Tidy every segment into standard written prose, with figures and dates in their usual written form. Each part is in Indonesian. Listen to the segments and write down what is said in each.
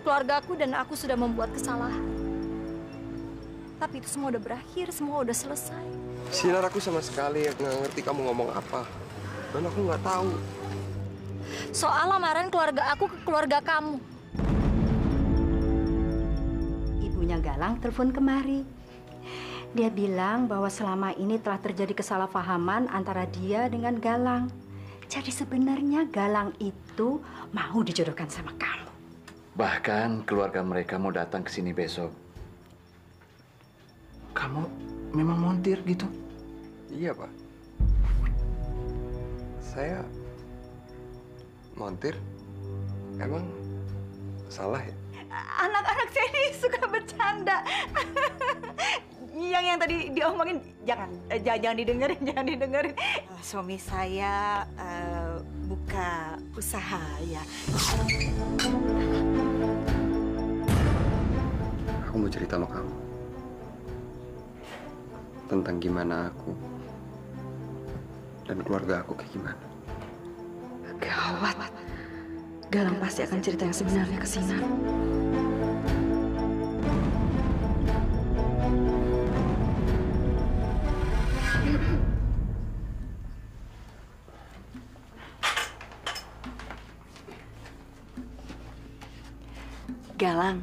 Keluargaku dan aku sudah membuat kesalahan. Tapi itu semua udah berakhir, semua udah selesai. Sinar, aku sama sekali nggak ngerti kamu ngomong apa. Dan aku nggak tahu. Soal lamaran keluarga aku ke keluarga kamu. Ibunya Galang telepon kemari. Dia bilang bahwa selama ini telah terjadi kesalahpahaman antara dia dengan Galang. Jadi sebenarnya Galang itu mau dijodohkan sama kamu. Bahkan keluarga mereka mau datang ke sini besok. Kamu memang montir gitu? Iya, Pak. Saya montir. Emang salah ya? Anak-anak saya ini suka bercanda. Yang tadi diomongin jangan didengerin, jangan didengerin. Suami saya buka usaha ya. Aku mau cerita sama kamu tentang gimana aku dan keluarga aku kayak gimana. Gawat. Galang pasti akan cerita yang sebenarnya ke Sinar. Galang,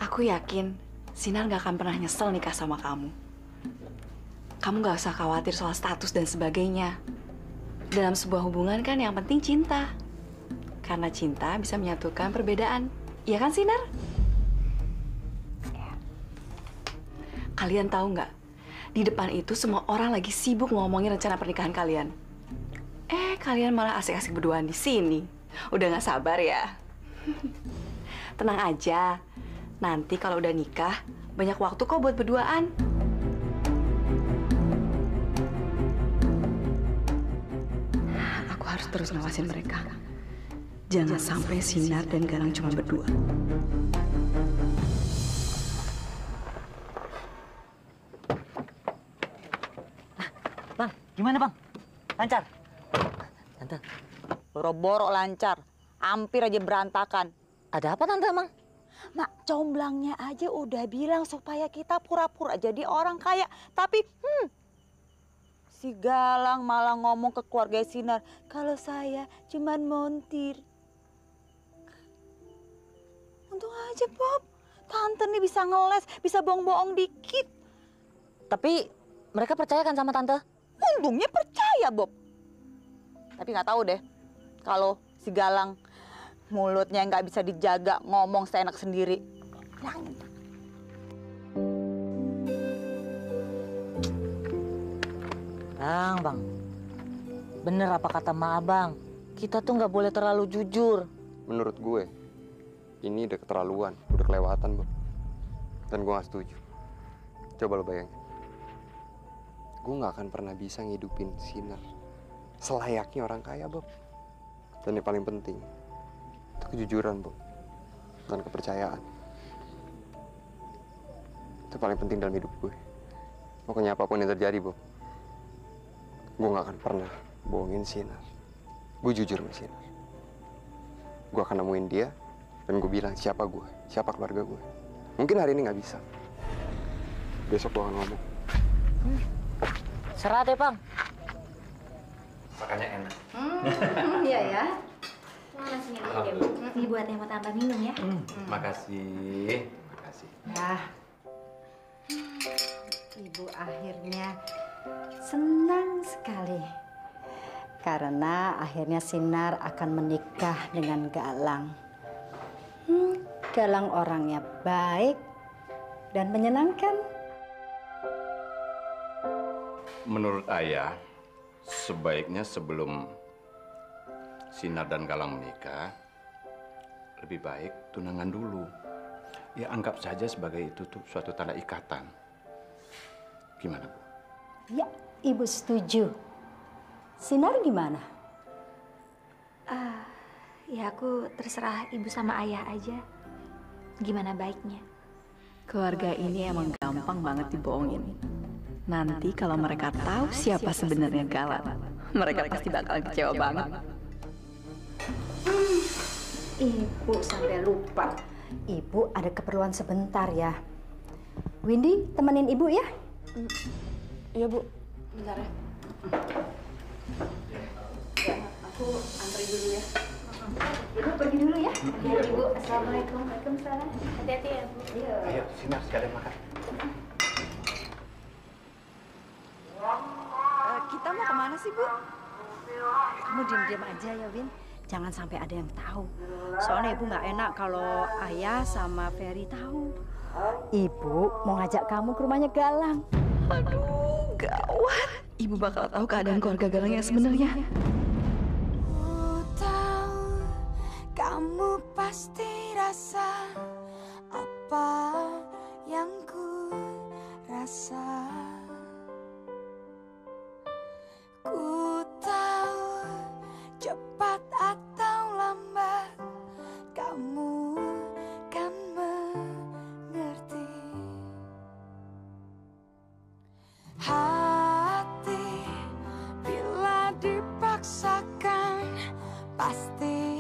aku yakin Sinar gak akan pernah nyesel nikah sama kamu. Kamu gak usah khawatir soal status dan sebagainya. Dalam sebuah hubungan kan yang penting cinta. Karena cinta bisa menyatukan perbedaan. Iya kan, Sinar? Kalian tahu nggak? Di depan itu semua orang lagi sibuk ngomongin rencana pernikahan kalian. Kalian malah asik-asik berduaan di sini. Udah nggak sabar ya? Tenang aja. Nanti kalau udah nikah, banyak waktu kok buat berduaan. Aku harus terus ngawasin mereka. Jangan sampai Sinar dan Galang cuma berdua. Bang, gimana bang? Lancar? Tante, boro-boro lancar. Hampir aja berantakan. Ada apa tante emang? Mak, comblangnya aja udah bilang supaya kita pura-pura jadi orang kaya. Tapi, si Galang malah ngomong ke keluarga Sinar kalau saya cuman montir. Untung aja, Bob. Tante nih bisa ngeles, bisa bohong-bohong dikit. Tapi mereka percaya kan sama tante? Untungnya percaya, Bob. Tapi nggak tahu deh, kalau si Galang mulutnya nggak bisa dijaga, ngomong seenak sendiri. Bang, bener apa kata Ma Abang? Kita tuh nggak boleh terlalu jujur. Menurut gue, ini udah keterlaluan, udah kelewatan, Bob. Dan gue gak setuju. Coba lo bayangin. Gue gak akan pernah bisa ngidupin Sinar selayaknya orang kaya, Bob. Dan yang paling penting, itu kejujuran, Bob. Dan kepercayaan. Itu paling penting dalam hidup gue. Pokoknya apapun yang terjadi, Bob, gue gak akan pernah bohongin Sinar. Gue jujur sama Sinar. Gue akan nemuin dia, dan gue bilang siapa gue, siapa keluarga gue. Mungkin hari ini nggak bisa. Besok gue akan ngomong. Serah deh, Bang. Makannya enak. Iya ya. Mana sini dulu deh, Bu. Ini buat yang mau tambah minum ya. Makasih. Makasih. Ya. Ibu akhirnya senang sekali. Karena akhirnya Sinar akan menikah dengan Galang. Galang orangnya baik dan menyenangkan. Menurut ayah, sebaiknya sebelum Sinar dan Galang menikah, lebih baik tunangan dulu. Ya anggap saja sebagai itu tuh suatu tanda ikatan. Gimana, Bu? Ya, Ibu setuju. Sinar gimana? Ya aku terserah ibu sama ayah aja. Gimana baiknya? Keluarga ini emang gampang banget dibohongin. Nanti kalau mereka tahu siapa sebenarnya Galang, mereka pasti bakal kecewa banget. Ibu sampai lupa Ibu ada keperluan sebentar ya. Windy, temenin Ibu ya. Iya, Bu. Bentar ya. Ya, aku antri dulu ya. Ibu pergi dulu ya. Iya, Ibu. Assalamualaikum. Waalaikumsalam. Hati-hati ya, Bu. Iya. Ayo, Sinar sekalian makan. Kita mau kemana sih, Bu? Kamu diam-diam aja ya, Win. Jangan sampai ada yang tahu. Soalnya Ibu nggak enak kalau Ayah sama Ferry tahu. Ibu mau ngajak kamu ke rumahnya Galang. Aduh, gawat. Ibu bakal tahu keadaan keluarga Galang yang sebenarnya. Ku tahu kamu pasti rasa apa yang ku rasa. Ku tahu cepat atau lambat kamu kan mengerti. Hati bila dipaksakan pasti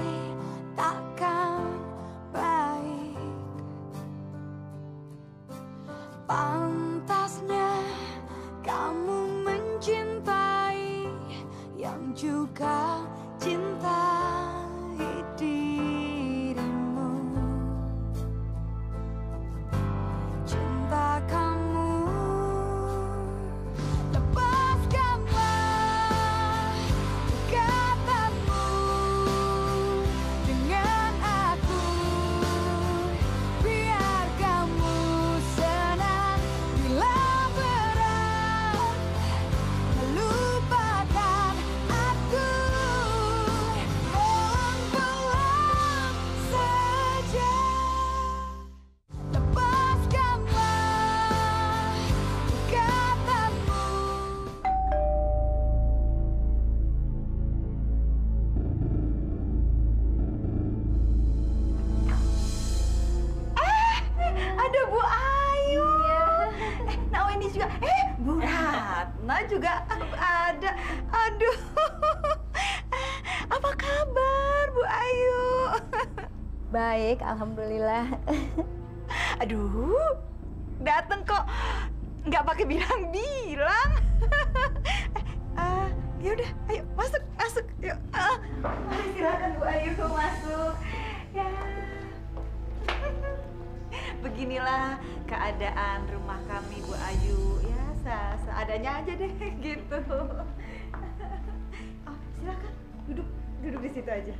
takkan baik. Pantasnya kamu mencintai yang juga cintai dirimu. Cinta kamu lepaskanlah ikatanmu dengan aku, biar kamu senang bila berat melupakan aku. Pelan-pelan saja lepaskanlah ikatanmu. Ada Bu Ayu. Nah, ini juga. Bu Ratna juga ada. Aduh. Apa kabar, Bu Ayu? Baik, alhamdulillah. Aduh, dateng kok nggak pakai bilang-bilang. Ya udah, ayo masuk, masuk, yuk. Mari silakan Bu Ayu masuk. Ya. Beginilah keadaan rumah kami, Bu Ayu. Ya, seadanya aja deh, gitu. Oh, silakan duduk di situ aja.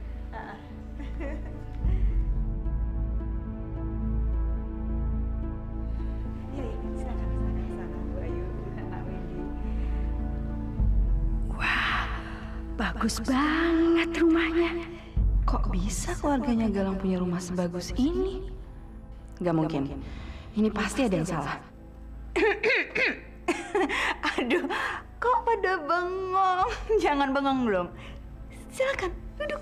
Iya, silakan Bu Ayu, Pak Wendy. Bagus banget rumahnya. Kok bisa keluarganya Galang punya rumah sebagus ini? Gak mungkin. Ini pasti ada yang salah. Aduh, kok pada bengong? Jangan bengong belum. Silakan duduk.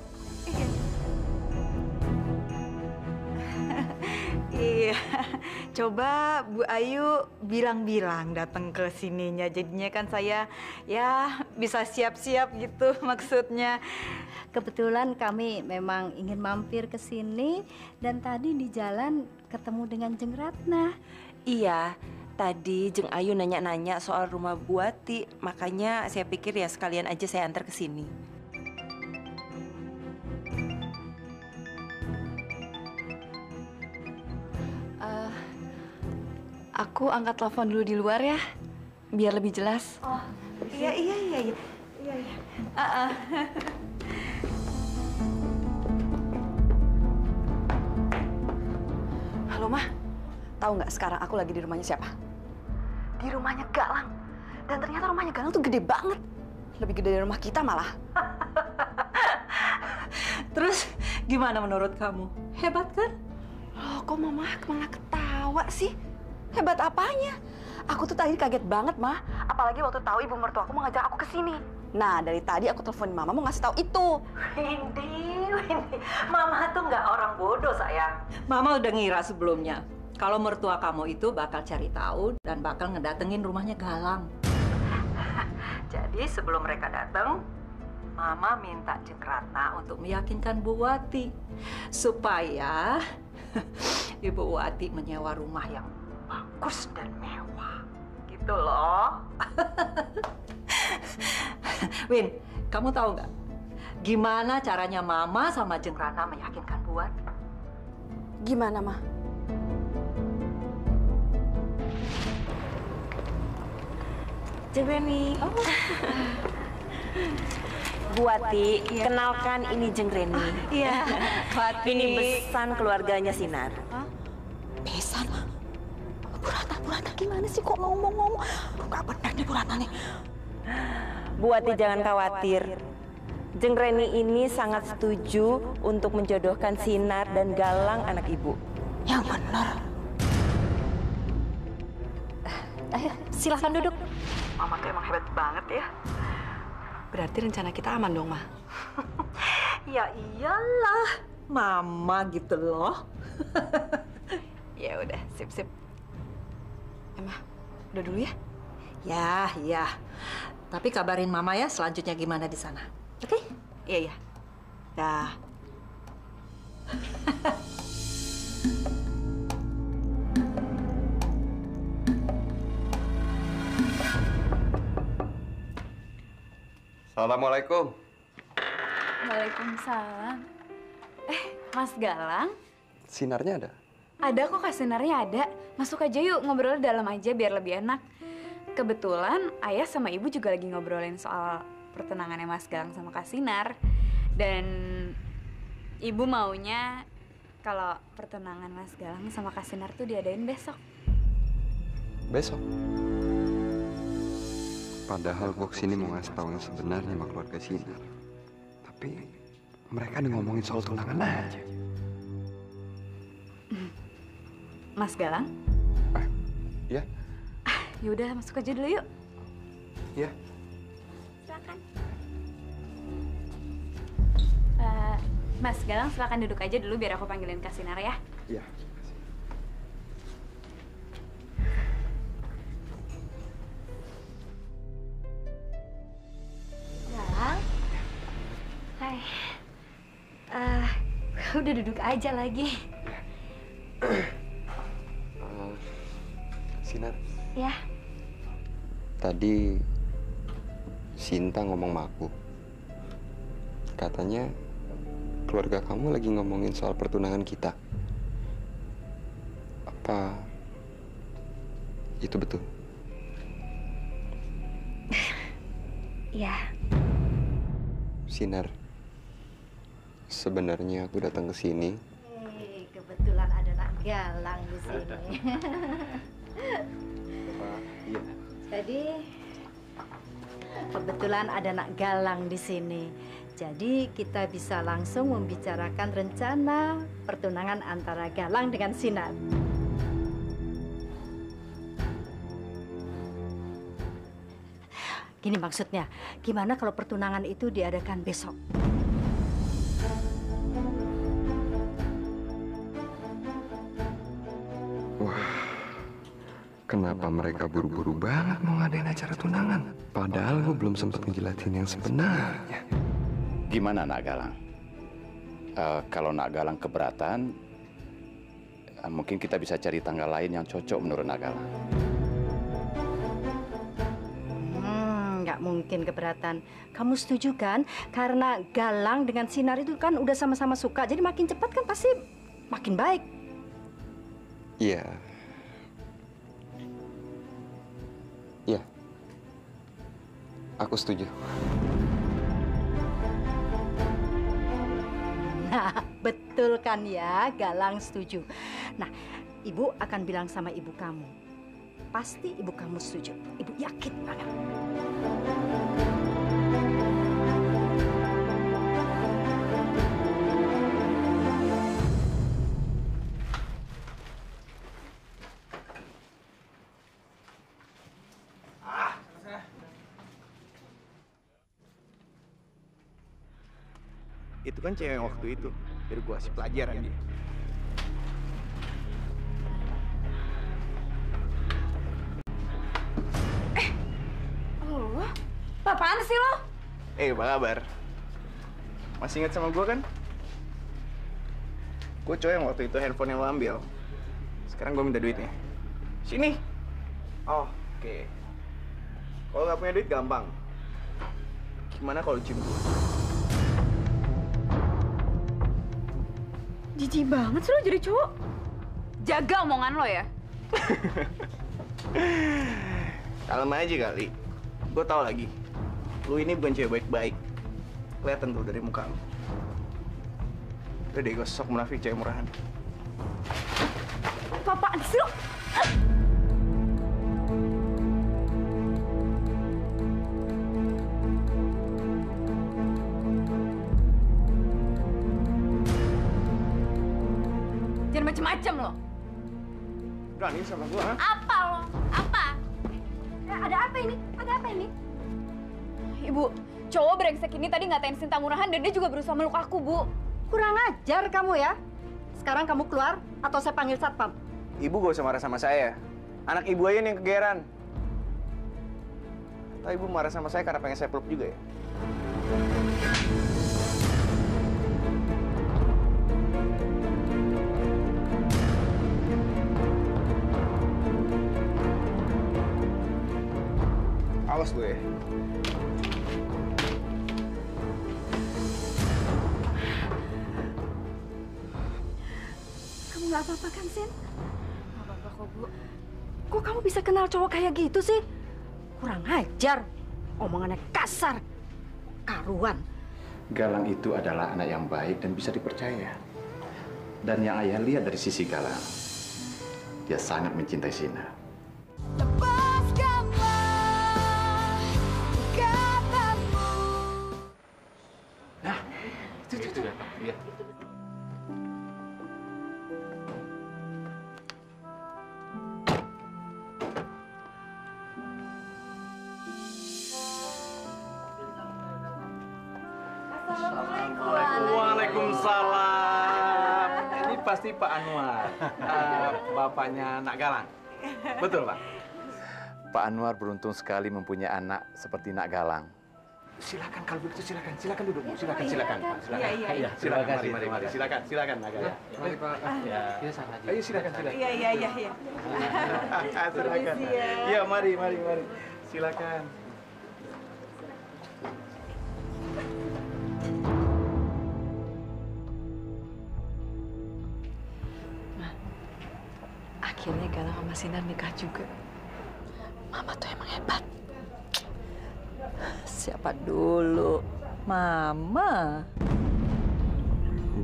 Iya, coba Bu Ayu bilang-bilang datang ke sininya. Jadinya kan saya ya bisa siap-siap gitu maksudnya. Kebetulan kami memang ingin mampir ke sini dan tadi di jalan ketemu dengan Jeng Ratna. Iya, tadi Jeng Ayu nanya-nanya soal rumah Bu Wati, makanya saya pikir ya sekalian aja saya antar ke sini. Aku angkat telepon dulu di luar ya, biar lebih jelas. Oh, iya. Halo, Mah. Tahu nggak sekarang aku lagi di rumahnya siapa? Di rumahnya Galang. Dan ternyata rumahnya Galang tuh gede banget. Lebih gede dari rumah kita malah. Terus gimana menurut kamu? Hebat kan? Loh, kok Mama malah ketawa sih? Hebat apanya? Aku tuh tadi kaget banget, Mah. Apalagi waktu tahu ibu mertua aku mau ngajak aku ke sini. Nah, dari tadi aku teleponin Mama mau ngasih tahu itu. Windy. Mama tuh nggak orang bodoh, sayang. Mama udah ngira sebelumnya kalau mertua kamu itu bakal cari tahu dan bakal ngedatengin rumahnya Galang. Jadi sebelum mereka datang, Mama minta Jeng Ratna untuk meyakinkan Bu Wati supaya Ibu Wati menyewa rumah yang bagus dan mewah. Gitu loh. Win, kamu tahu nggak? Gimana caranya Mama sama Jeng Rana meyakinkan Bu Wati? Gimana, Ma? Jeng Reni. Bu Wati, kenalkan ini Jeng Reni. Iya, Wati. Ini besan keluarganya Sinar. Besan? Bu Ratna gimana sih kok ngomong-ngomong? Gak benar nih Bu Ratna nih. Bu Wati jangan khawatir. Jeng Reni ini sangat setuju untuk menjodohkan Sinar dan Galang anak ibu. Yang benar. Ayo, silahkan duduk. Mama tuh emang hebat banget ya. Berarti rencana kita aman dong, Ma? Ya iyalah, Mama gitu loh. Ya udah, sip. Emma, udah dulu ya? Ya. Tapi kabarin Mama ya selanjutnya gimana di sana. Oke? Iya. Dah. Assalamualaikum. Waalaikumsalam. Mas Galang? Sinarnya ada? Ada kok, Kak, Sinarnya ada. Masuk aja yuk, ngobrol dalam aja biar lebih enak. Kebetulan Ayah sama Ibu juga lagi ngobrolin soal pertunangannya Mas Galang sama Kak Sinar. Dan Ibu maunya kalau pertunangan Mas Galang sama Kak Sinar tuh diadain besok. Besok? Padahal gue kesini mau ngasih tahu yang sebenarnya sama keluarga Sinar. Tapi mereka ngomongin soal tunangan aja. Mas Galang? Iya? Yaudah, masuk aja dulu yuk. Iya. Silakan. Mas Galang, silakan duduk aja dulu biar aku panggilin Kak Sinar ya. Iya. Galang? Hai. Udah duduk aja lagi. Sinar. Ya. Tadi Sinta ngomong sama aku. Katanya keluarga kamu lagi ngomongin soal pertunangan kita. Apa itu betul? Iya. Sinar, sebenarnya aku datang ke sini. Kebetulan ada Nak Galang di sini. Iya. Jadi kebetulan ada Nak Galang di sini. Jadi kita bisa langsung membicarakan rencana pertunangan antara Galang dengan Sinar. Gini maksudnya, gimana kalau pertunangan itu diadakan besok? Wah, kenapa mereka buru-buru banget mau ngadain acara tunangan? Padahal gue belum sempat ngejelasin yang sebenarnya. Gimana Nak Galang? Kalau Nak Galang keberatan, mungkin kita bisa cari tanggal lain yang cocok menurut Nak Galang. Nggak mungkin keberatan. Kamu setuju kan? Karena Galang dengan Sinar itu kan udah sama-sama suka. Jadi makin cepat kan pasti makin baik. Iya. Iya. Aku setuju. Nah, betul kan ya, Galang setuju. Nah, Ibu akan bilang sama ibu kamu. Pasti ibu kamu setuju. Ibu yakin banget. Itu kan cewek yang waktu itu. Biar gua kasih pelajaran dia. Oh, apaan sih lo? Apa kabar? Masih ingat sama gua kan? Gue cowok yang waktu itu handphone yang lo ambil. Sekarang gue minta duitnya. Sini. Oh, oke. Kalau nggak punya duit gampang. Gimana kalau cium gue? Jijik banget sih lo jadi cowok. Jaga omongan lo ya. Kalem aja kali. Gue tau lagi. Lu ini bukan cewek baik-baik. Kelihatan tuh dari muka lu. Udah deh, gue sok munafik cewek murahan. Apaan sih lo? Jangan macem-macem lo. Berani sama gue, ha? Apa lo? Apa? Ada apa ini? Ada apa ini? Ibu, cowok brengsek ini tadi ngatain Sinta murahan dan dia juga berusaha meluk aku, Bu. Kurang ajar kamu ya. Sekarang kamu keluar atau saya panggil satpam. Ibu gak usah marah sama saya. Anak ibu aja nih yang kegeeran. Atau ibu marah sama saya karena pengen saya peluk juga ya? Awas gue ya. Kamu nggak apa-apa kan, Sin? Nggak apa-apa kok, Bu. Kok kamu bisa kenal cowok kayak gitu sih? Kurang ajar. Omongannya kasar. Karuan. Galang itu adalah anak yang baik dan bisa dipercaya. Dan yang ayah lihat dari sisi Galang, dia sangat mencintai Sinar. Nah, Itu ya, Pak. Iya. Waalaikumsalam. Ini pasti Pak Anwar, bapaknya Nak Galang. Betul, Pak? Pak Anwar beruntung sekali mempunyai anak seperti Nak Galang. Silakan kalau begitu silakan duduk, Bu. Silakan, Pak. Silakan. Iya. Silakan, mari. Silakan, Nak Galang. Mari, Pak. Ya. Ayo silakan. Iya. Silakan. Iya, mari. Silakan. Akhirnya Galang sama Sinar nikah juga. Mama tuh emang hebat. Siapa dulu? Mama.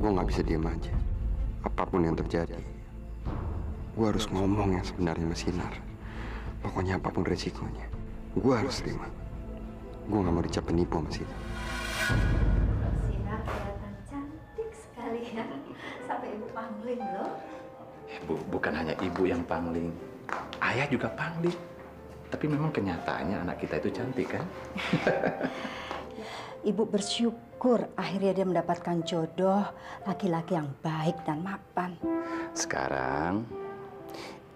Gue nggak bisa diam aja. Apapun yang terjadi, gue harus ngomong yang sebenarnya sama Sinar. Pokoknya apapun resikonya, gue harus terima. Gue nggak mau dicap penipu sama Sinar. Sinar kelihatan cantik sekali ya. Sampai ibu pangling loh. Bukan hanya ibu yang pangling, ayah juga pangling. Tapi memang kenyataannya anak kita itu cantik, kan? Ibu bersyukur akhirnya dia mendapatkan jodoh laki-laki yang baik dan mapan. Sekarang,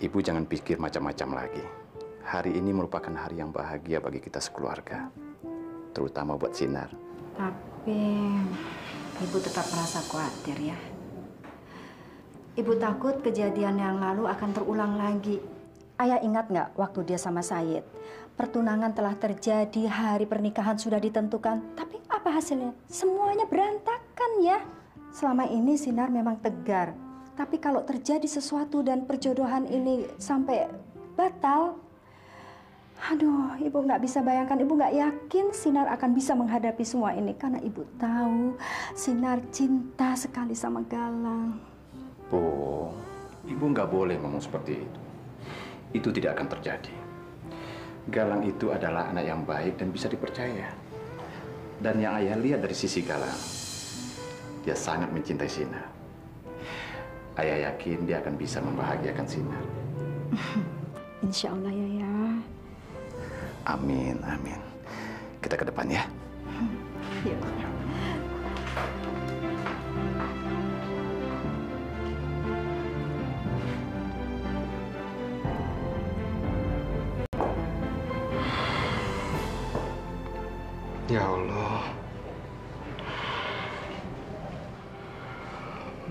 ibu jangan pikir macam-macam lagi. Hari ini merupakan hari yang bahagia bagi kita sekeluarga. Terutama buat Sinar. Tapi ibu tetap merasa khawatir ya. Ibu takut kejadian yang lalu akan terulang lagi. Ayah ingat nggak waktu dia sama Said? Pertunangan telah terjadi, hari pernikahan sudah ditentukan. Tapi apa hasilnya? Semuanya berantakan ya. Selama ini Sinar memang tegar. Tapi kalau terjadi sesuatu dan perjodohan ini sampai batal, aduh, ibu nggak bisa bayangkan, ibu nggak yakin Sinar akan bisa menghadapi semua ini. Karena ibu tahu Sinar cinta sekali sama Galang. Bu, ibu nggak boleh ngomong seperti itu. Itu tidak akan terjadi. Galang itu adalah anak yang baik dan bisa dipercaya. Dan yang ayah lihat dari sisi Galang, dia sangat mencintai Sinar. Ayah yakin dia akan bisa membahagiakan Sinar. Insya Allah ya. Amin. Kita ke depan ya. Iya. Ya Allah.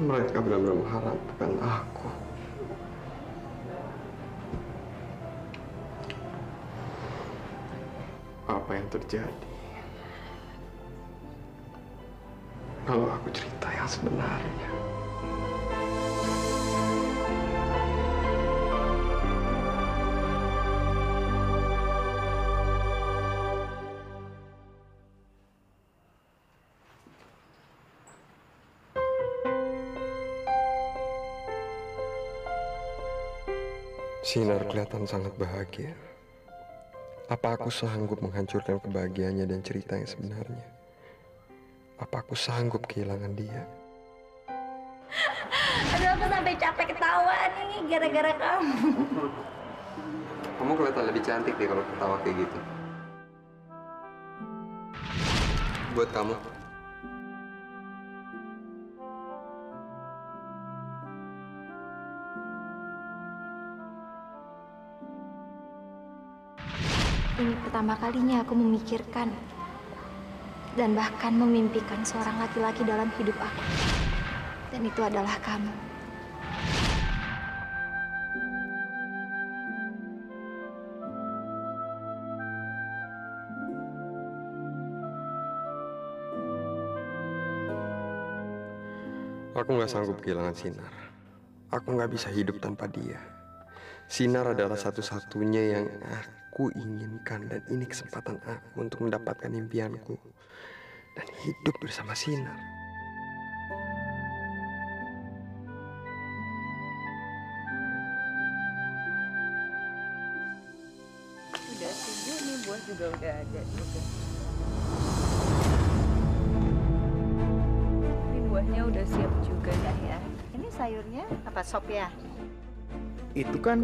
Mereka benar-benar mengharapkan aku. Apa yang terjadi kalau aku cerita yang sebenarnya? Sinar kelihatan sangat bahagia. Apa aku sanggup menghancurkan kebahagiaannya dan cerita yang sebenarnya? Apa aku sanggup kehilangan dia? Aduh, aku sampai capek ketawa nih gara-gara kamu. Kamu kelihatan lebih cantik deh kalau ketawa kayak gitu. Buat kamu. Ini pertama kalinya aku memikirkan dan bahkan memimpikan seorang laki-laki dalam hidup aku. Dan itu adalah kamu. Aku nggak sanggup kehilangan Sinar. Aku nggak bisa hidup tanpa dia. Sinar adalah satu-satunya yang aku inginkan dan ini kesempatan aku untuk mendapatkan impianku dan hidup bersama Sinar. Udah setuju nih, buah juga udah ada juga. Ini buahnya udah siap juga ya. Ini sayurnya apa, sop ya? Itu kan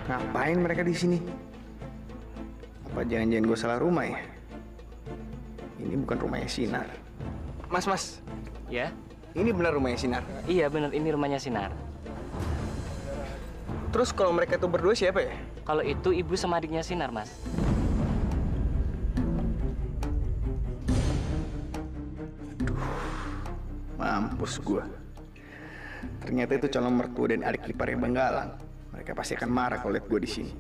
ngapain mereka di sini? Apa jangan-jangan gue salah rumah ya? Ini bukan rumahnya Sinar. Mas. Ya? Ini benar rumahnya Sinar? Iya benar, ini rumahnya Sinar. Terus kalau mereka tuh berdua siapa ya? Kalau itu ibu sama adiknya Sinar, Mas. Mampus gua. Ternyata itu calon mertua dan adik iparnya Bang Galang. Mereka pasti akan marah kalau lihat gua di sini.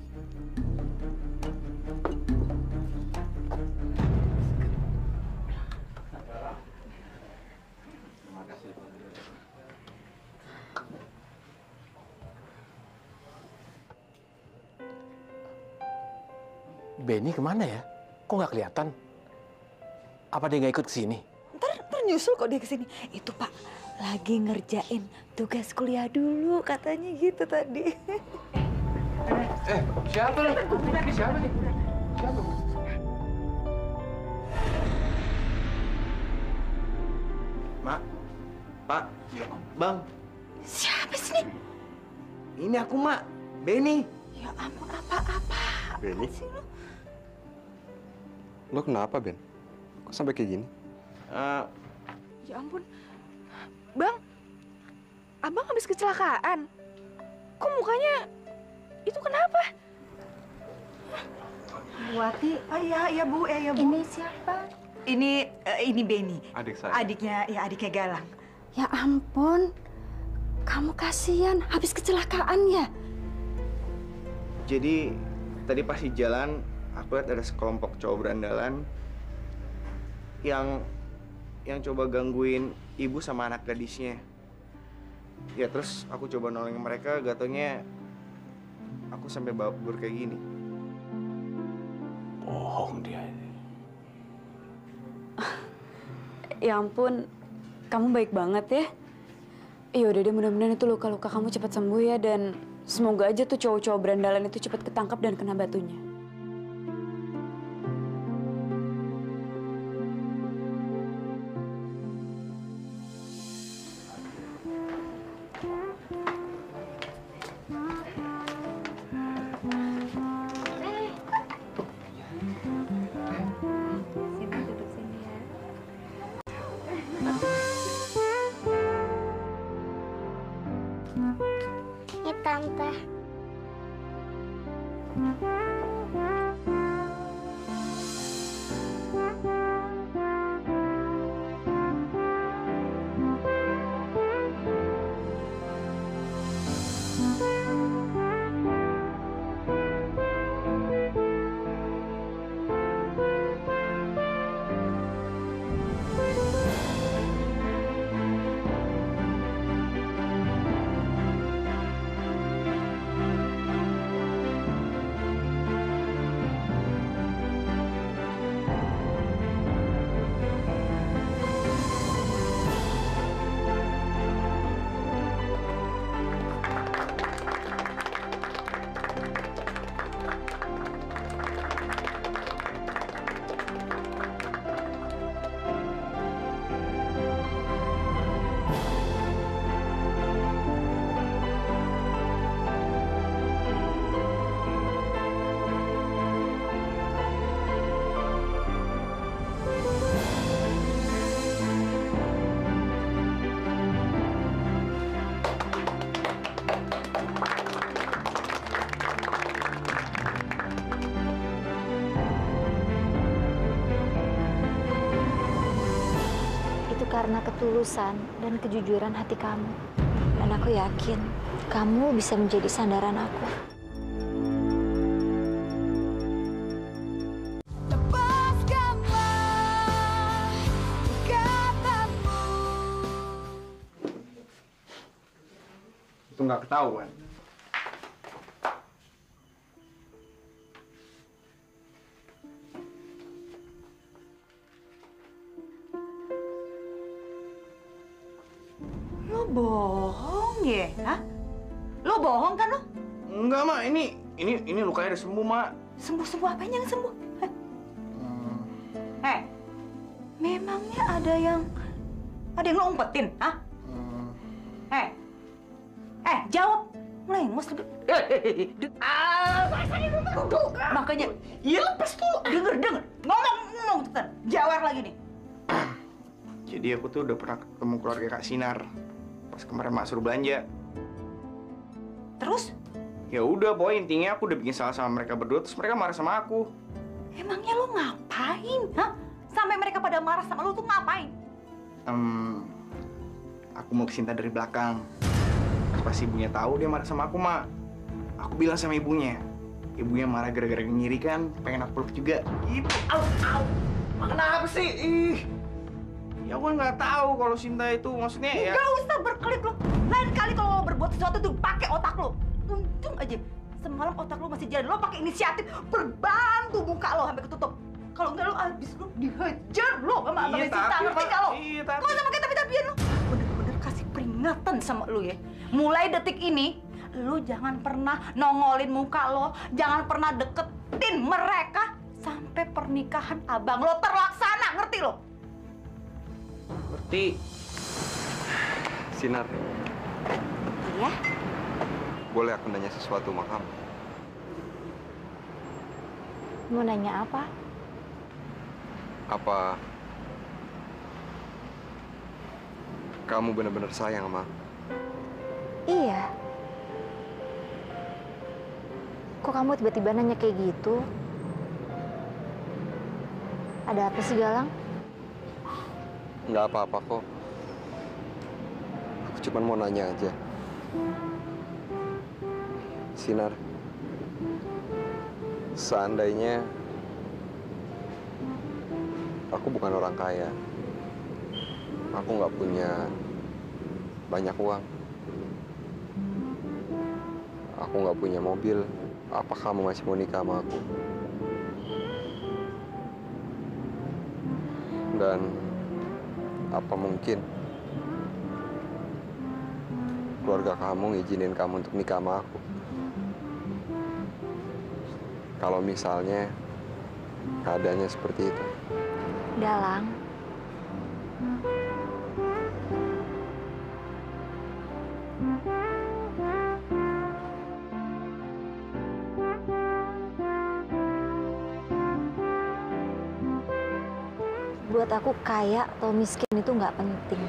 Benny kemana ya? Kok nggak kelihatan? Apa dia nggak ikut ke sini? Ntar nyusul kok dia kesini. Itu Pak, lagi ngerjain tugas kuliah dulu katanya gitu tadi. Siapa nih? Ini siapa nih? Siapa? Mak, Pak, Bang. Siapa sih nih? Ini aku, Mak. Benny. Ya ampun, apa-apa. Benny? Lo kenapa, Ben? Kok sampai kayak gini? Ya ampun. Bang, abang habis kecelakaan. Kok mukanya itu kenapa? Bu Wati. Iya Bu, iya Bu. Ini siapa? Ini Benny. Adik saya. Adiknya Galang. Ya ampun, kamu kasihan habis kecelakaan ya? Jadi tadi pas di jalan aku lihat ada sekelompok cowok berandalan yang coba gangguin ibu sama anak gadisnya. Ya terus aku coba nolongin mereka, gak taunya aku sampai babur kayak gini. Bohong dia. Ya ampun, kamu baik banget ya. Ya udah deh, mudah-mudahan itu luka-luka kamu cepat sembuh ya, dan semoga aja tuh cowok-cowok berandalan itu cepat ketangkap dan kena batunya. Karena ketulusan dan kejujuran hati kamu. Dan aku yakin kamu bisa menjadi sandaran aku. Itu nggak ketahuan. Bohong ya? Hah? Lo bohong kan lo? Enggak, Mak. Ini lukanya udah sembuh, Mak. Sembuh apanya yang sembuh? Memangnya ada yang lo umpetin, hah? Jawab. Lengos lebih. Duduk. Makanya, ya lepas dulu. Denger. Ngomong, Teten. Jawab lagi nih. Jadi aku tuh udah pernah ketemu keluarga Kak Sinar. Pas kemarin Mak suruh belanja. Terus? Ya udah, pokoknya intinya aku udah bikin salah sama mereka berdua, terus mereka marah sama aku. Emangnya lo ngapain? Hah? Sampai mereka pada marah sama lo tuh ngapain? Aku mau Sinta dari belakang. Pas ibunya tahu dia marah sama aku, Mak. Aku bilang sama ibunya. Ibunya marah gara-gara ngiri kan, pengen aku peluk juga. Gitu. Au. Kenapa sih? Ih. Ya gue nggak tahu kalau Sinta itu maksudnya ya. Nggak usah berkelit lo. Lain kali kalau lo berbuat sesuatu tuh pakai otak lo. Untung aja semalam otak lo masih jalan. Lo pakai inisiatif berbantu muka lo sampai ketutup. Kalau enggak lo abis lo dihajar lo sama abang Sinta. Ngerti nggak lo? Iya, tapi. Kau sama kayak tapi-tapian lo. Bener-bener kasih peringatan sama lo ya. Mulai detik ini lo jangan pernah nongolin muka lo, jangan pernah deketin mereka sampai pernikahan abang lo terlaksana. Ngerti lo? Ngerti. Sinar, Iya? boleh aku nanya sesuatu sama kamu? Mau nanya apa? Apa kamu benar-benar sayang sama aku? Iya. Kok kamu tiba-tiba nanya kayak gitu? Ada apa sih, Galang? Nggak apa-apa kok. Aku cuma mau nanya aja. Sinar, seandainya aku bukan orang kaya, aku nggak punya banyak uang, aku nggak punya mobil, apa kamu masih mau nikah sama aku? Dan apa mungkin keluarga kamu ngizinin kamu untuk nikah sama aku? Kalau misalnya keadaannya seperti itu. Galang. Buat aku kaya atau miskin itu nggak penting.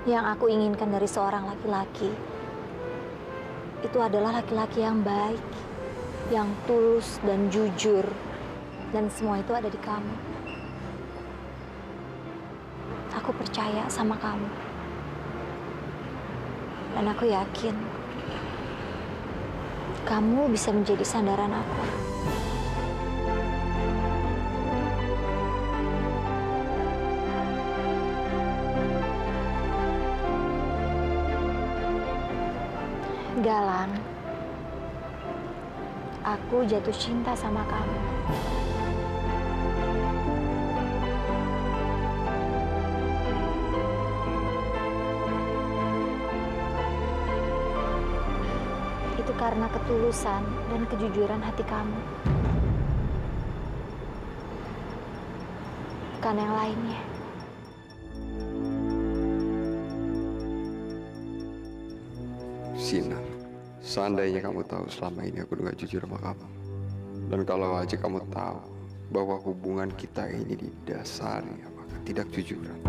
Yang aku inginkan dari seorang laki-laki itu adalah laki-laki yang baik, yang tulus dan jujur. Dan semua itu ada di kamu. Aku percaya sama kamu. Dan aku yakin kamu bisa menjadi sandaran aku. Galang, aku jatuh cinta sama kamu. Itu karena ketulusan dan kejujuran hati kamu. Bukan yang lainnya. Sinar, seandainya kamu tahu selama ini aku udah gak jujur sama kamu. Dan kalau aja kamu tahu bahwa hubungan kita ini didasari apa ketidakjujuran.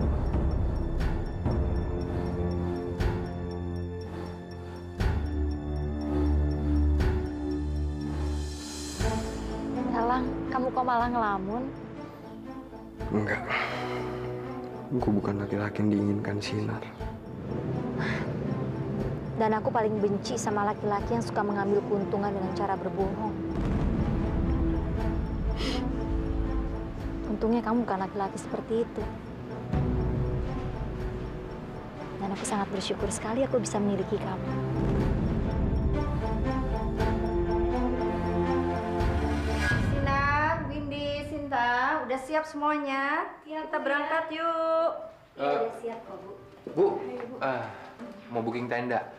Galang, kamu kok malah ngelamun? Enggak. Aku bukan laki-laki yang diinginkan Sinar. Dan aku paling benci sama laki-laki yang suka mengambil keuntungan dengan cara berbohong. Untungnya kamu bukan laki-laki seperti itu. Dan aku sangat bersyukur sekali aku bisa memiliki kamu. Sinar, Windy, Sinta, udah siap semuanya? Kita berangkat yuk. Udah siap kok, Bu. Bu, mau booking tenda.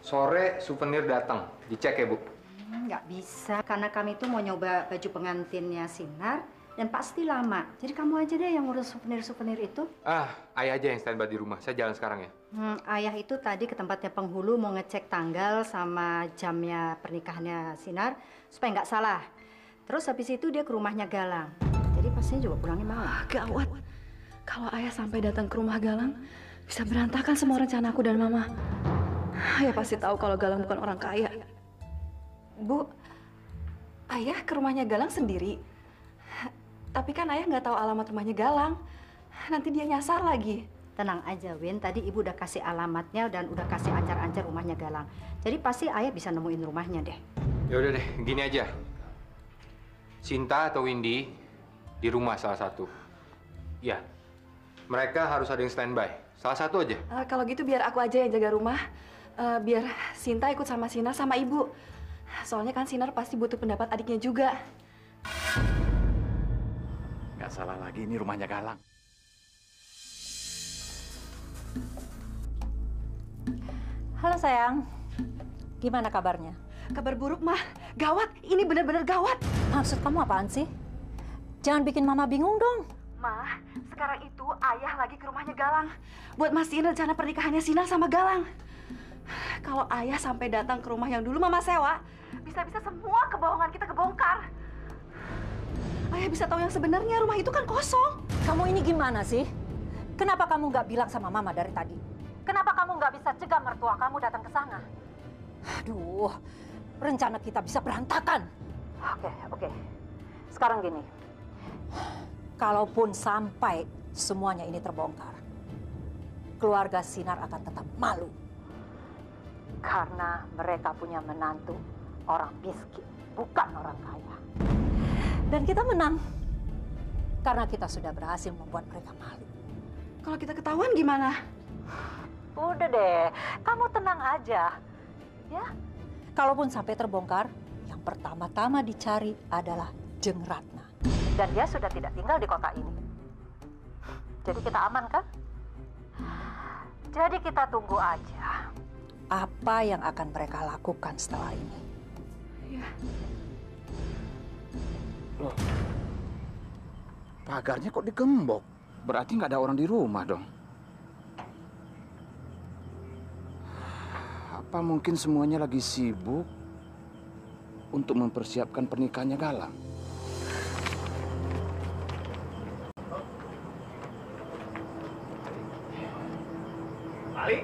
Sore souvenir datang, dicek ya Bu. Nggak bisa, karena kami tuh mau nyoba baju pengantinnya Sinar dan pasti lama. Jadi kamu aja deh yang ngurus souvenir-souvenir itu. Ayah aja yang standby di rumah. Saya jalan sekarang ya. Ayah itu tadi ke tempatnya penghulu mau ngecek tanggal sama jamnya pernikahannya Sinar supaya nggak salah. Terus habis itu dia ke rumahnya Galang. Jadi pastinya juga pulangnya malam. Gawat. Kalau ayah sampai datang ke rumah Galang, bisa berantakan semua rencana aku dan Mama. Ayah pasti tahu kalau Galang bukan orang kaya. Bu, ayah ke rumahnya Galang sendiri. Tapi kan ayah nggak tahu alamat rumahnya Galang. Nanti dia nyasar lagi. Tenang aja, Win. Tadi ibu udah kasih alamatnya dan udah kasih ancar-ancar rumahnya Galang. Jadi pasti ayah bisa nemuin rumahnya deh. Ya udah deh, gini aja. Sinta atau Windy di rumah salah satu. Ya, mereka harus ada yang standby. Salah satu aja. Kalau gitu biar aku aja yang jaga rumah. Biar Sinta ikut sama Sinar sama Ibu. Soalnya kan Sinar pasti butuh pendapat adiknya juga. Nggak salah lagi, ini rumahnya Galang. Halo sayang, gimana kabarnya? Kabar buruk, Mah. Gawat, ini benar-benar gawat. Maksud kamu apaan sih? Jangan bikin Mama bingung dong. Mah, sekarang itu ayah lagi ke rumahnya Galang. Buat mastiin rencana pernikahannya Sinar sama Galang. Kalau ayah sampai datang ke rumah yang dulu Mama sewa, bisa-bisa semua kebohongan kita kebongkar. Ayah bisa tahu yang sebenarnya rumah itu kan kosong. Kamu ini gimana sih? Kenapa kamu nggak bilang sama Mama dari tadi? Kenapa kamu nggak bisa cegah mertua kamu datang ke sana? Aduh, rencana kita bisa berantakan. Oke. Sekarang gini, kalaupun sampai semuanya ini terbongkar, keluarga Sinar akan tetap malu. Karena mereka punya menantu orang miskin, bukan orang kaya. Dan kita menang. Karena kita sudah berhasil membuat mereka malu. Kalau kita ketahuan gimana? Udah deh, kamu tenang aja. Ya, kalaupun sampai terbongkar, yang pertama-tama dicari adalah Jeng Ratna. Dan dia sudah tidak tinggal di kota ini. Jadi kita aman kan? Jadi kita tunggu aja apa yang akan mereka lakukan setelah ini. Ya. Loh, pagarnya kok digembok? Berarti nggak ada orang di rumah dong. Apa mungkin semuanya lagi sibuk untuk mempersiapkan pernikahannya Galang? Ali?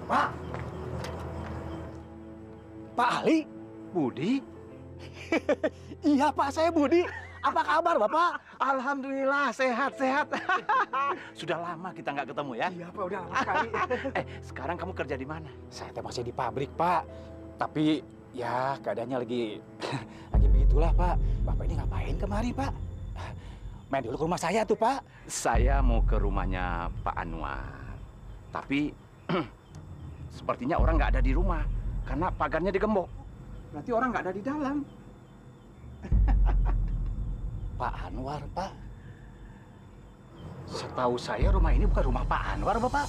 Pak! Ali? Budi? Iya Pak, saya Budi. Apa kabar Bapak? Alhamdulillah, sehat-sehat. Sudah lama kita nggak ketemu ya? Iya Pak, udah lama sekali. Sekarang kamu kerja di mana? Saya masih di pabrik Pak. Tapi ya keadaannya lagi begitulah Pak. Bapak ini ngapain kemari Pak? Main dulu ke rumah saya tuh Pak. Saya mau ke rumahnya Pak Anwar. Tapi sepertinya orang nggak ada di rumah karena pagarnya digembok. Berarti orang nggak ada di dalam. Pak Anwar, Pak. Setahu saya rumah ini bukan rumah Pak Anwar, Bapak.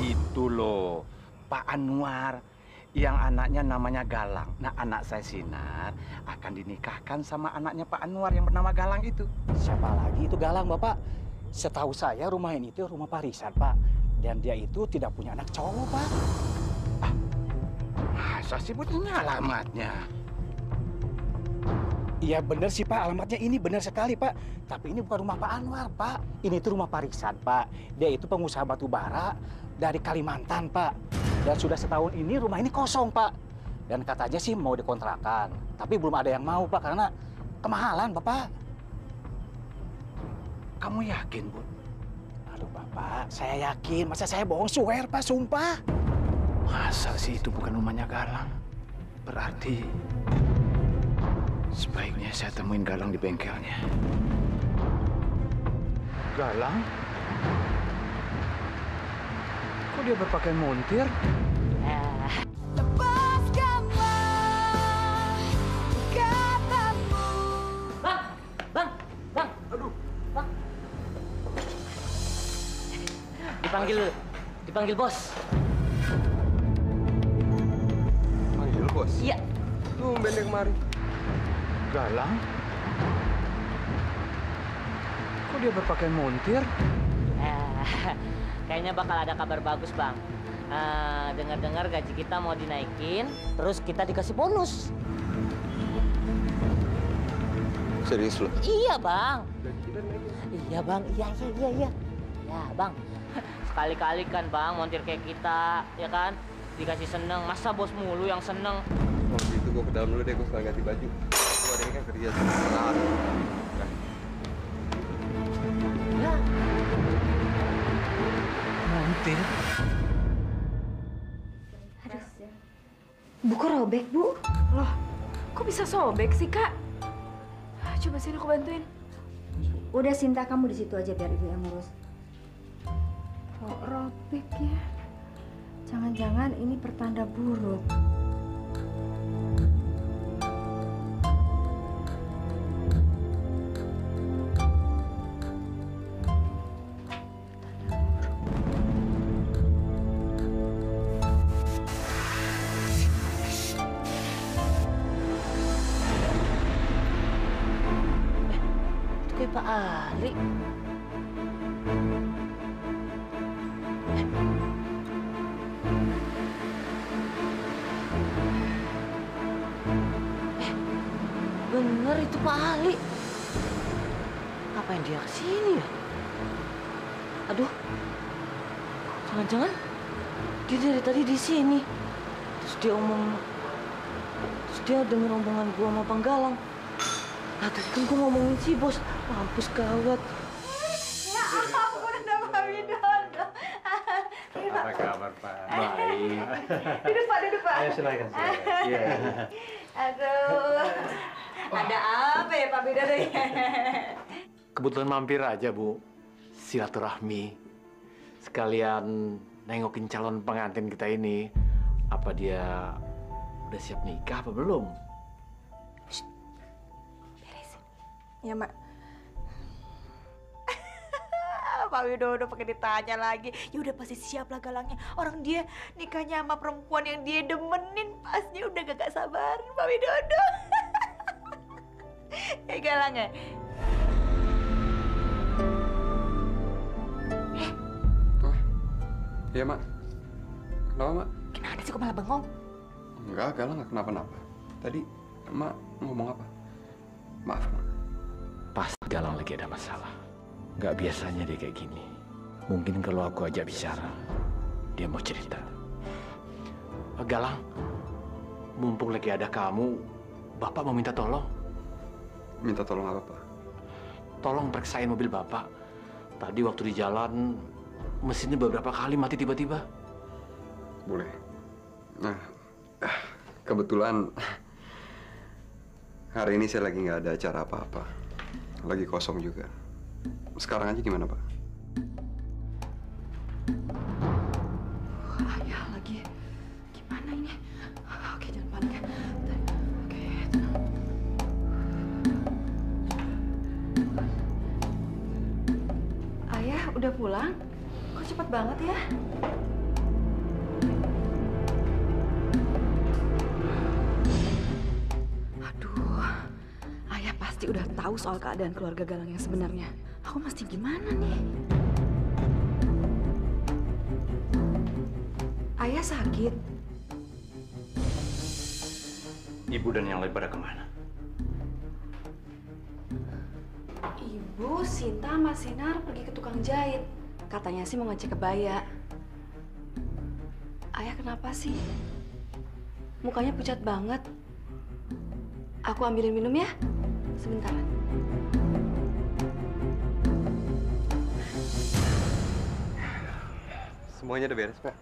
Itu loh, Pak Anwar yang anaknya namanya Galang. Nah, anak saya Sinar akan dinikahkan sama anaknya Pak Anwar yang bernama Galang itu. Siapa lagi itu Galang, Bapak? Setahu saya rumah ini itu rumah Pak Rizal, Pak. Dan dia itu tidak punya anak cowok, Pak. Masa sih punya alamatnya? Iya benar sih Pak, alamatnya ini benar sekali Pak. Tapi ini bukan rumah Pak Anwar Pak. Ini tuh rumah Pak Rizal Pak. Dia itu pengusaha batu bara dari Kalimantan Pak. Dan sudah setahun ini rumah ini kosong Pak. Dan katanya sih mau dikontrakan. Tapi belum ada yang mau Pak karena kemahalan Bapak. Kamu yakin Bu? Aduh Bapak, saya yakin. Masa saya bohong, swear Pak, sumpah. Masa sih itu bukan rumahnya Galang? Berarti sebaiknya saya temuin Galang di bengkelnya. Galang? Kok dia berpakaian montir? Bang. Aduh. Bang. Dipanggil bos. Panggil bos? Iya. Tumben deh kemari. Galang? Kok dia berpakaian montir? Kayaknya bakal ada kabar bagus, Bang. Dengar-dengar gaji kita mau dinaikin, terus kita dikasih bonus. Serius lo? Iya, Bang. Iya, Bang. Iya. Ya, Bang. Sekali-kali kan, Bang, montir kayak kita, ya kan? Dikasih seneng. Masa bos mulu yang seneng? Oh gitu, gue ke dalam dulu deh, gue sekalian ganti baju. Gue ada ini kan kerja sama hari. Ya. Montir? Buku robek, Bu. Loh, kok bisa sobek sih, Kak? Coba sini aku bantuin. Udah Sinta, kamu di situ aja biar ibu yang ngurus. Kok robek ya? Jangan-jangan ini pertanda buruk. Pak Ali. Bener itu Pak Ali. Ngapain dia kesini ya? Aduh, jangan-jangan dia dari tadi di sini. Terus dia denger omongan gua sama Bang Galang. Nah, tadi kan gue ngomongin si bos, mampus gawat. Ya ampun, udah Pak Widodo. Apa kabar, Pak? Baik. Duduk, Pak. Ayo, silakan. Iya. Aduh, ada apa ya Pak Widodo ya? Kebetulan mampir aja, Bu. Silaturahmi. Sekalian nengokin calon pengantin kita ini. Apa dia udah siap nikah apa belum? Ya, Mak. Pak Widodo pakai ditanya lagi. Ya udah pasti siap lah Galangnya. Orang dia nikahnya sama perempuan yang dia demenin. Pasnya udah gak sabarin Pak Widodo. Galangnya. Oh, iya Mak. Kenapa Mak? Gimana sih kok malah bengong? Enggak, Galang nggak kenapa-napa. Tadi Mak ngomong apa? Maaf Mak. Pasti Galang lagi ada masalah. Nggak biasanya dia kayak gini. Mungkin kalau aku ajak bicara, dia mau cerita. Galang, mumpung lagi ada kamu, Bapak mau minta tolong. Minta tolong apa, Pak? Tolong periksain mobil Bapak. Tadi waktu di jalan, mesinnya beberapa kali mati tiba-tiba. Boleh. Nah, kebetulan hari ini saya lagi nggak ada acara apa-apa. Lagi kosong juga. Sekarang aja gimana, Pak? Ayah lagi. Gimana ini? Oke, jangan panik ya. Oke, tenang. Ayah udah pulang? Kok cepat banget ya? Aduh, Ayah pasti udah tahu soal keadaan keluarga Galang yang sebenarnya. Aku mesti gimana nih? Ayah sakit. Ibu dan yang lain pada kemana? Ibu, Sinta, Mas Sinar pergi ke tukang jahit. Katanya sih mau ngecek kebaya. Ayah kenapa sih? Mukanya pucat banget. Aku ambilin minum ya? Sebentaran. Semuanya udah beres, Pak.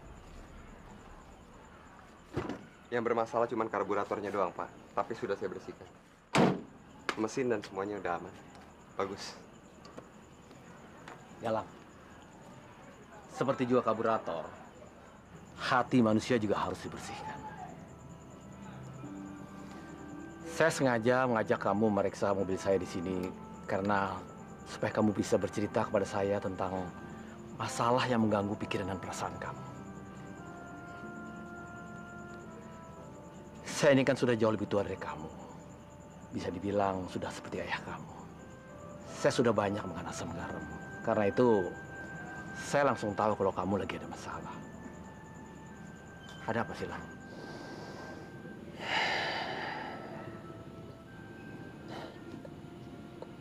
Yang bermasalah cuma karburatornya doang, Pak. Tapi sudah saya bersihkan. Mesin dan semuanya udah aman. Bagus. Galang, seperti juga karburator, hati manusia juga harus dibersihkan. Saya sengaja mengajak kamu meriksa mobil saya di sini karena supaya kamu bisa bercerita kepada saya tentang masalah yang mengganggu pikiran dan perasaan kamu. Saya ini kan sudah jauh lebih tua dari kamu. Bisa dibilang sudah seperti ayah kamu. Saya sudah banyak makan asam garam. Karena itu, saya langsung tahu kalau kamu lagi ada masalah. Ada apa sih, Lang?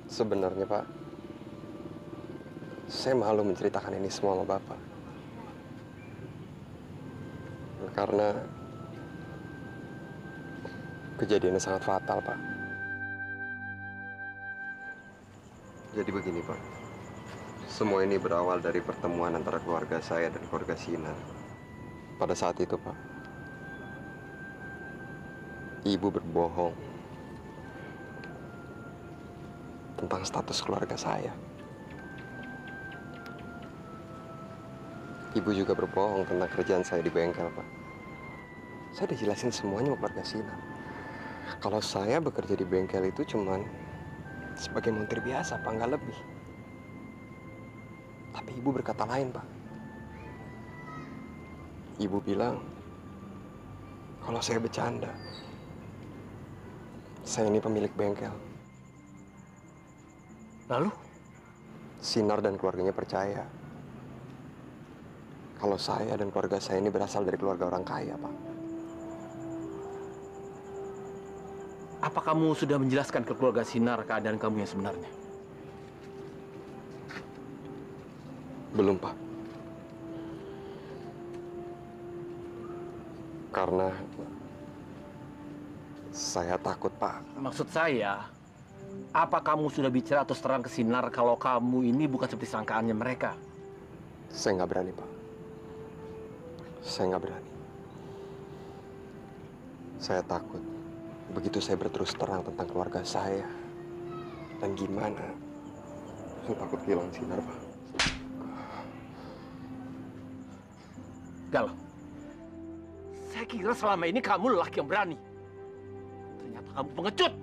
Sebenarnya, Pak, saya malu menceritakan ini semua sama Bapak. Karena kejadiannya sangat fatal, Pak. Jadi begini, Pak. Semua ini berawal dari pertemuan antara keluarga saya dan keluarga Sinar. Pada saat itu, Pak, Ibu berbohong tentang status keluarga saya. Ibu juga berbohong tentang kerjaan saya di bengkel, Pak. Saya udah jelasin semuanya sama keluarga Sinar. Kalau saya bekerja di bengkel itu cuman sebagai montir biasa, Pak, nggak lebih. Tapi Ibu berkata lain, Pak. Ibu bilang kalau saya bercanda. Saya ini pemilik bengkel. Lalu? Sinar dan keluarganya percaya kalau saya dan keluarga saya ini berasal dari keluarga orang kaya, Pak. Apa kamu sudah menjelaskan ke keluarga Sinar keadaan kamu yang sebenarnya? Belum, Pak. Karena saya takut, Pak. Maksud saya, apa kamu sudah bicara terus terang ke Sinar kalau kamu ini bukan seperti sangkaannya mereka? Saya nggak berani, Pak. Saya nggak berani. Saya takut. Begitu saya berterus terang tentang keluarga saya dan gimana, saya takut kehilangan Sinar, Pak. Galang, saya kira selama ini kamu lelaki yang berani. Ternyata kamu pengecut.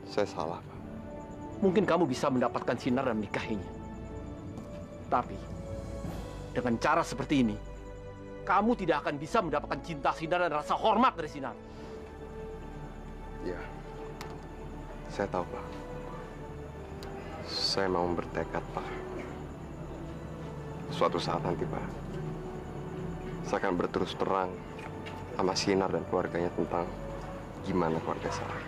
Saya salah, Pak. Mungkin kamu bisa mendapatkan Sinar dan menikahinya. Tapi, dengan cara seperti ini, kamu tidak akan bisa mendapatkan cinta Sinar dan rasa hormat dari Sinar. Ya, saya tahu, Pak. Saya mau bertekad, Pak. Suatu saat nanti, Pak, saya akan berterus terang sama Sinar dan keluarganya tentang gimana keluarga saya.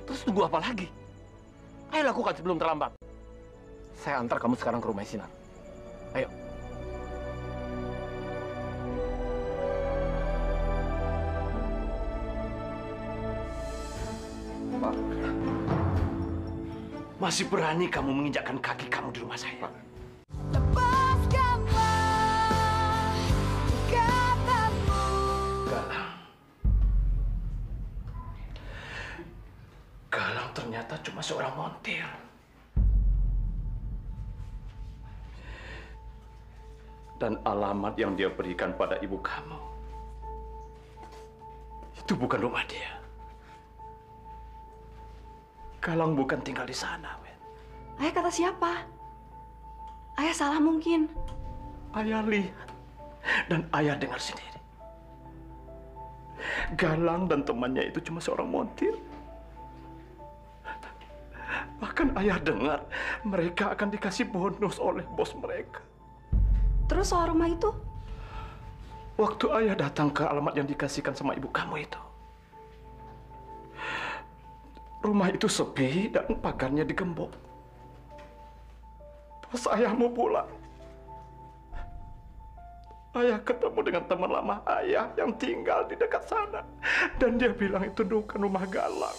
Terus tunggu apa lagi? Ayo lakukan sebelum terlambat. Saya antar kamu sekarang ke rumah Sinar. Ayo. Masih berani kamu menginjakkan kaki kamu di rumah saya? Galang ternyata cuma seorang montir. Dan alamat yang dia berikan pada ibu kamu, itu bukan rumah dia. Galang bukan tinggal di sana, Wen. Ayah kata siapa? Ayah salah mungkin. Ayah lihat dan ayah dengar sendiri. Galang dan temannya itu cuma seorang montir. Bahkan ayah dengar mereka akan dikasih bonus oleh bos mereka. Terus soal rumah itu? Waktu ayah datang ke alamat yang dikasihkan sama ibu kamu itu, rumah itu sepi dan pagarnya digembok. Pas ayah mau pulang, ayah ketemu dengan teman lama ayah yang tinggal di dekat sana. Dan dia bilang itu bukan rumah Galang.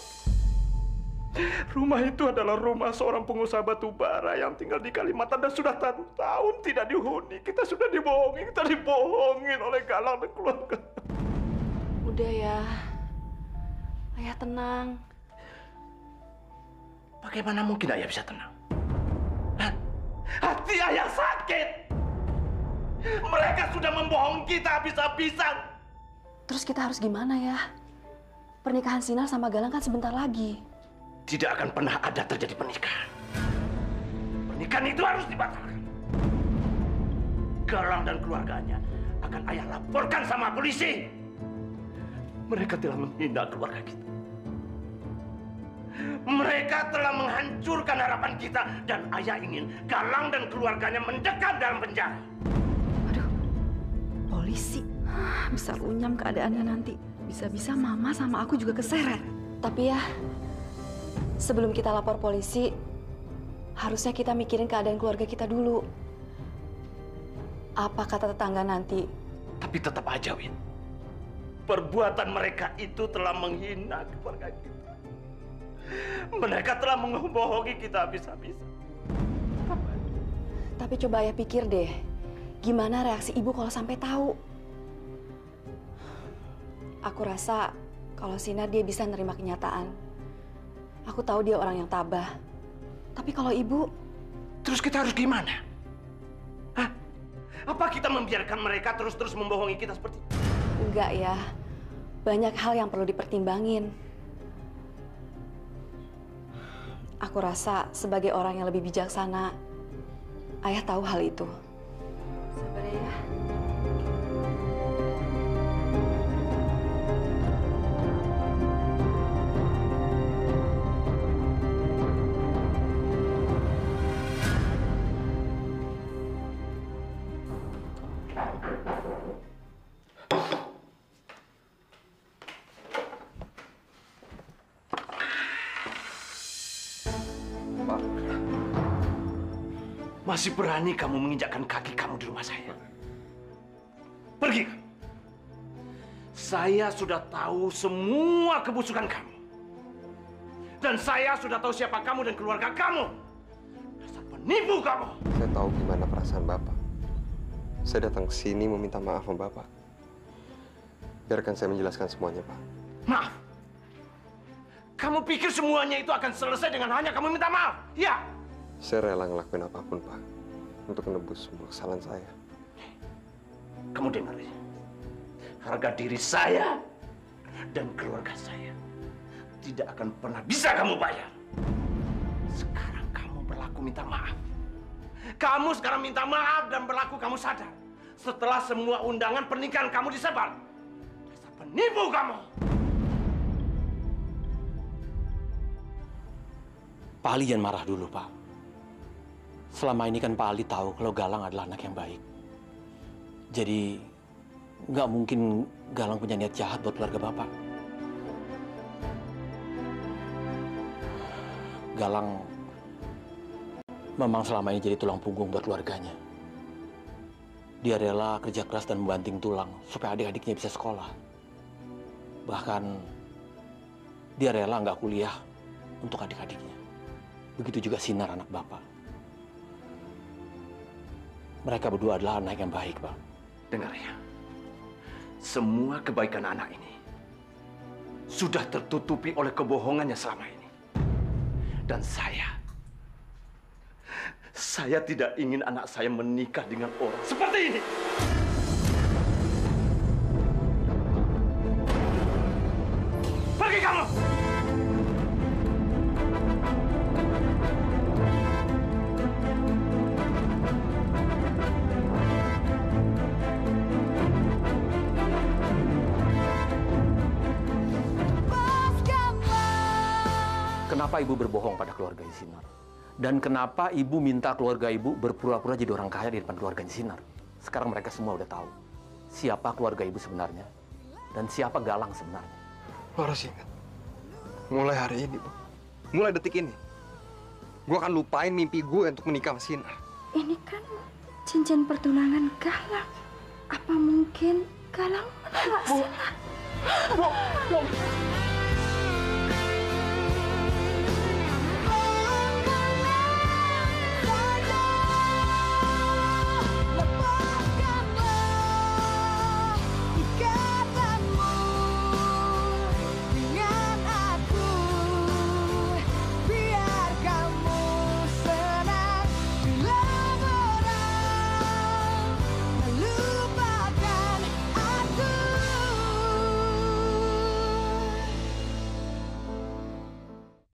Rumah itu adalah rumah seorang pengusaha batu bara yang tinggal di Kalimantan dan sudah tahun tidak dihuni. Kita sudah dibohongin oleh Galang dan keluarga. Udah ya, ayah tenang. Bagaimana mungkin ayah bisa tenang? Hah? Hati ayah sakit. Mereka sudah membohong kita habis-habisan. Terus kita harus gimana ya? Pernikahan Sinar sama Galang kan sebentar lagi. Tidak akan pernah ada terjadi pernikahan. Pernikahan itu harus dibatalkan. Galang dan keluarganya akan ayah laporkan sama polisi. Mereka telah menghina keluarga kita. Mereka telah menghancurkan harapan kita dan ayah ingin Galang dan keluarganya mendekam dalam penjara. Aduh, polisi. Bisa runyam keadaannya nanti. Bisa-bisa mama sama aku juga keseret. Tapi ya, sebelum kita lapor polisi, harusnya kita mikirin keadaan keluarga kita dulu. Apa kata tetangga nanti? Tapi tetap aja, Win. Perbuatan mereka itu telah menghina keluarga kita. Mereka telah membohongi kita habis-habisan. Tapi coba ya pikir deh, gimana reaksi ibu kalau sampai tahu? Aku rasa kalau Sinar dia bisa nerima kenyataan. Aku tahu dia orang yang tabah. Tapi kalau ibu... Terus kita harus gimana? Hah? Apa kita membiarkan mereka terus-terus membohongi kita seperti itu? Enggak ya. Banyak hal yang perlu dipertimbangin. Aku rasa sebagai orang yang lebih bijaksana, ayah tahu hal itu. Sabar ya. Masih berani kamu menginjakkan kaki kamu di rumah saya? Pergi! Saya sudah tahu semua kebusukan kamu. Dan saya sudah tahu siapa kamu dan keluarga kamu. Dasar penipu kamu! Saya tahu gimana perasaan Bapak. Saya datang ke sini meminta maaf sama Bapak. Biarkan saya menjelaskan semuanya, Pak. Maaf? Kamu pikir semuanya itu akan selesai dengan hanya kamu minta maaf? Ya? Saya rela ngelakuin apapun, Pak, untuk menebus semua kesalahan saya. Kamu dengar ya? Harga diri saya dan keluarga saya tidak akan pernah bisa kamu bayar. Sekarang kamu berlaku minta maaf. Kamu sekarang minta maaf dan berlaku kamu sadar. Setelah semua undangan pernikahan kamu disebar. Dasar penipu kamu! Pak Ali jangan marah dulu, Pak. Selama ini kan Pak Ali tahu kalau Galang adalah anak yang baik. Jadi nggak mungkin Galang punya niat jahat buat keluarga Bapak. Galang memang selama ini jadi tulang punggung buat keluarganya. Dia rela kerja keras dan membanting tulang supaya adik-adiknya bisa sekolah. Bahkan dia rela nggak kuliah untuk adik-adiknya. Begitu juga Sinar anak Bapak. Mereka berdua adalah anak yang baik, Pak. Dengar ya, semua kebaikan anak ini sudah tertutupi oleh kebohongannya selama ini. Dan saya tidak ingin anak saya menikah dengan orang seperti ini. Pergi kamu! Kenapa ibu berbohong pada keluarga Sinar? Dan kenapa ibu minta keluarga ibu berpura-pura jadi orang kaya di depan keluarga Sinar? Sekarang mereka semua udah tahu siapa keluarga ibu sebenarnya dan siapa Galang sebenarnya. Lo harus ingat, mulai hari ini, mulai detik ini, gue akan lupain mimpi gue untuk menikah sama Sinar. Ini kan cincin pertunangan Galang. Apa mungkin Galang menolak Sinar? Bu.